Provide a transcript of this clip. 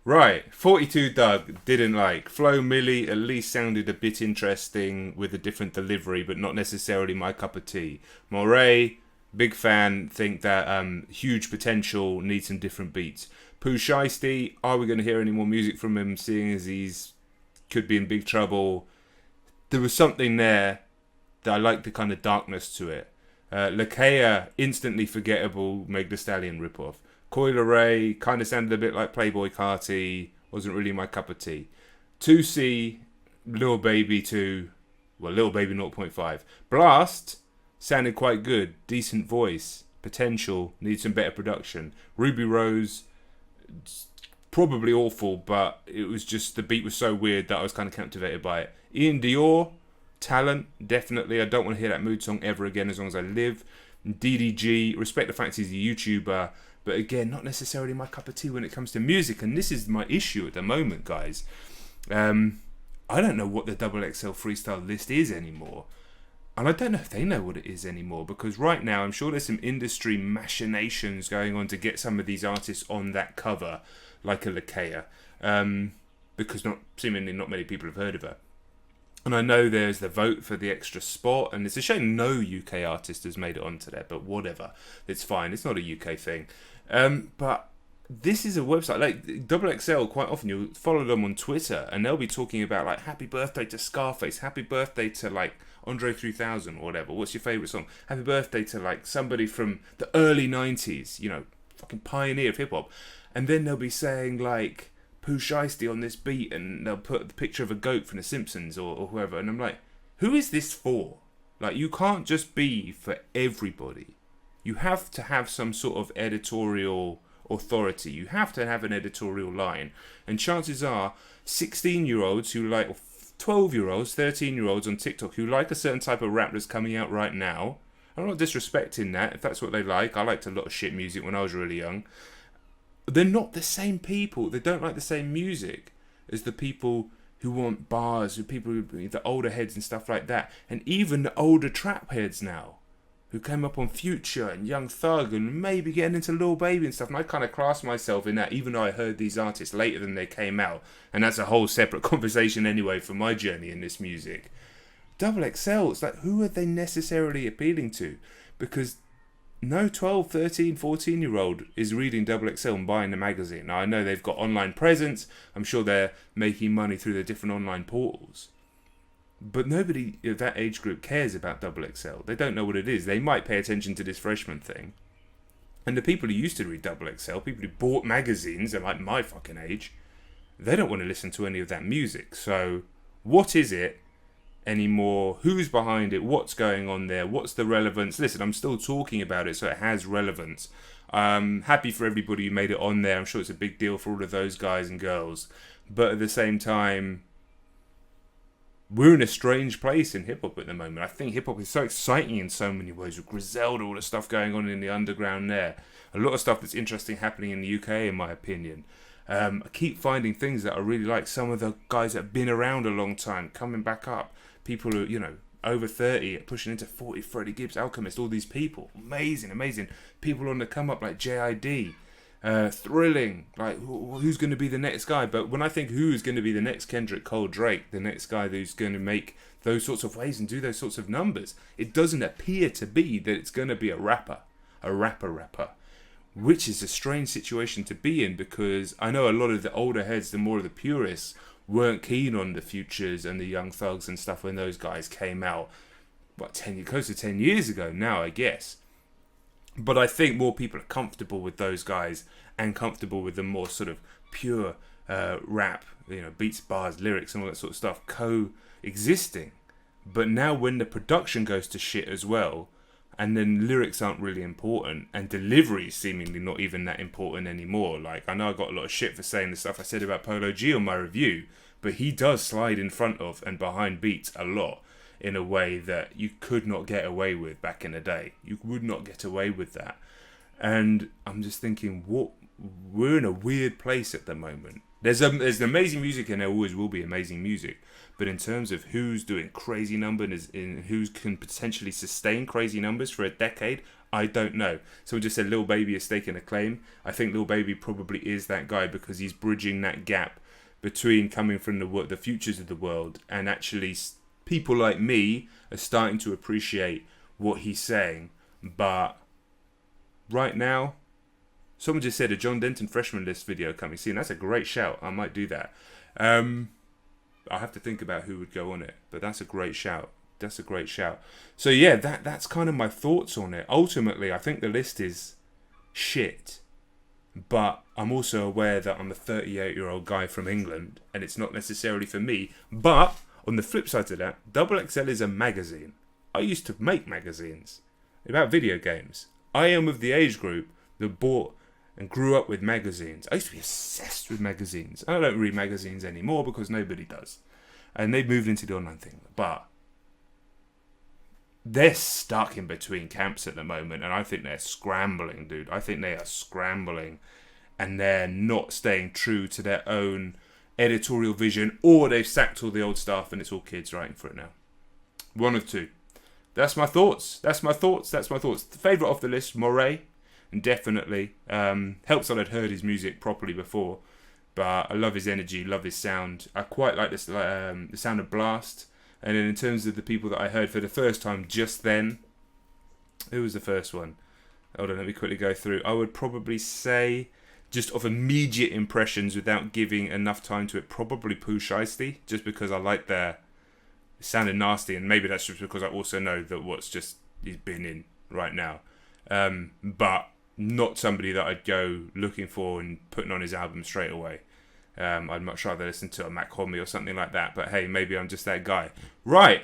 Right, 42 Doug didn't like. Flo Millie at least sounded a bit interesting with a different delivery, but not necessarily my cup of tea. Moray, big fan, think that huge potential, needs some different beats. Pooh Shiesty, are we going to hear any more music from him, seeing as he's could be in big trouble? There was something there that I liked, the kind of darkness to it. Lakea, instantly forgettable Meg Thee Stallion ripoff. Coil Ray kind of sounded a bit like Playboy Carti, wasn't really my cup of tea. 2C, Lil Baby 2, well, Lil Baby 0.5. Blast sounded quite good, decent voice, potential, needs some better production. Ruby Rose, probably awful, but it was just, the beat was so weird that I was kind of captivated by it. Ian Dior, talent, definitely. I don't want to hear that mood song ever again as long as I live. DDG, respect the fact he's a YouTuber, but again, not necessarily my cup of tea when it comes to music, and this is my issue at the moment, guys. I don't know what the XXL freestyle list is anymore. And I don't know if they know what it is anymore, because right now I'm sure there's some industry machinations going on to get some of these artists on that cover, like a Lakea, because seemingly not many people have heard of her. And I know there's the vote for the extra spot, and it's a shame no UK artist has made it onto there, but whatever. It's fine. It's not a UK thing. But this is a website, like XXL, quite often you'll follow them on Twitter, and they'll be talking about, like, happy birthday to Scarface, happy birthday to, like, Andre 3000 or whatever. What's your favourite song? Happy birthday to, like, somebody from the early 90s, you know, fucking pioneer of hip-hop. And then they'll be saying, like, Pooh Shiesty on this beat, and they'll put the picture of a goat from The Simpsons or whoever, and I'm like, who is this for? Like, you can't just be for everybody. You have to have some sort of editorial authority. You have to have an editorial line, and chances are 16-year-olds who like, 12-year-olds, 13-year-olds on TikTok who like a certain type of rap that's coming out right now. I'm not disrespecting that if that's what they like. I liked a lot of shit music when I was really young. They're not the same people. They don't like the same music as the people who want bars, the older heads and stuff like that. And even the older trap heads now, who came up on Future and Young Thug and maybe getting into Lil Baby and stuff. And I kind of class myself in that, even though I heard these artists later than they came out. And that's a whole separate conversation anyway for my journey in this music. XXL, it's like, who are they necessarily appealing to? Because no 12, 13, 14-year-old is reading XXL and buying the magazine. Now, I know they've got online presence. I'm sure they're making money through the different online portals. But nobody of that age group cares about XXL. They don't know what it is. They might pay attention to this freshman thing. And the people who used to read XXL, people who bought magazines at like my fucking age, they don't want to listen to any of that music. So what is it anymore? Who's behind it? What's going on there? What's the relevance? Listen, I'm still talking about it, so it has relevance. Happy for everybody who made it on there. I'm sure it's a big deal for all of those guys and girls. But at the same time, we're in a strange place in hip-hop at the moment. I think hip-hop is so exciting in so many ways, with Griselda, all the stuff going on in the underground there. A lot of stuff that's interesting happening in the UK, in my opinion. I keep finding things that I really like. Some of the guys that have been around a long time coming back up. People who, you know, over 30, pushing into 40, Freddie Gibbs, Alchemist, all these people. Amazing. People on the come up like JID. Thrilling. Like, who's going to be the next guy? But when I think who's going to be the next Kendrick Cole Drake, the next guy who's going to make those sorts of waves and do those sorts of numbers, it doesn't appear to be that it's going to be a rapper. Which is a strange situation to be in, because I know a lot of the older heads, the more of the purists, weren't keen on the Futures and the Young Thugs and stuff when those guys came out, close to 10 years ago now, I guess. But I think more people are comfortable with those guys and comfortable with the more sort of pure rap, you know, beats, bars, lyrics and all that sort of stuff coexisting. But now when the production goes to shit as well, and then lyrics aren't really important, and delivery is seemingly not even that important anymore. Like, I know I got a lot of shit for saying the stuff I said about Polo G on my review, but he does slide in front of and behind beats a lot in a way that you could not get away with back in the day. You would not get away with that. And I'm just thinking, we're in a weird place at the moment. There's amazing music, and there always will be amazing music. But in terms of who's doing crazy numbers and who can potentially sustain crazy numbers for a decade, I don't know. Someone just said Lil Baby is staking a claim. I think Lil Baby probably is that guy because he's bridging that gap between coming from the futures of the world and actually people like me are starting to appreciate what he's saying. But right now, someone just said a John Denton freshman list video coming soon. That's a great shout. I might do that. I'll have to think about who would go on it, but that's a great shout. That's a great shout. So yeah, that's kind of my thoughts on it. Ultimately, I think the list is shit, but I'm also aware that I'm a 38-year-old guy from England, and it's not necessarily for me. But on the flip side of that, XXL is a magazine. I used to make magazines about video games. I am of the age group that bought and grew up with magazines. I used to be obsessed with magazines. I don't read magazines anymore because nobody does. And they've moved into the online thing. But they're stuck in between camps at the moment, and I think they're scrambling, dude. I think they are scrambling, and they're not staying true to their own editorial vision, or they've sacked all the old staff and it's all kids writing for it now. One of two. That's my thoughts. That's my thoughts. The favourite off the list, Moray. And definitely helps that I'd heard his music properly before, but I love his energy, love his sound. I quite like this, the sound of Blast. And then in terms of the people that I heard for the first time just then, who was the first one? Hold on, let me quickly go through. I would probably say, just of immediate impressions without giving enough time to it, probably Pooh Shiesty, just because I like their sounding nasty, and maybe that's just because I also know that he's been in right now. But not somebody that I'd go looking for and putting on his album straight away. I'd much rather listen to a Mac Homie or something like that. But hey, maybe I'm just that guy. Right,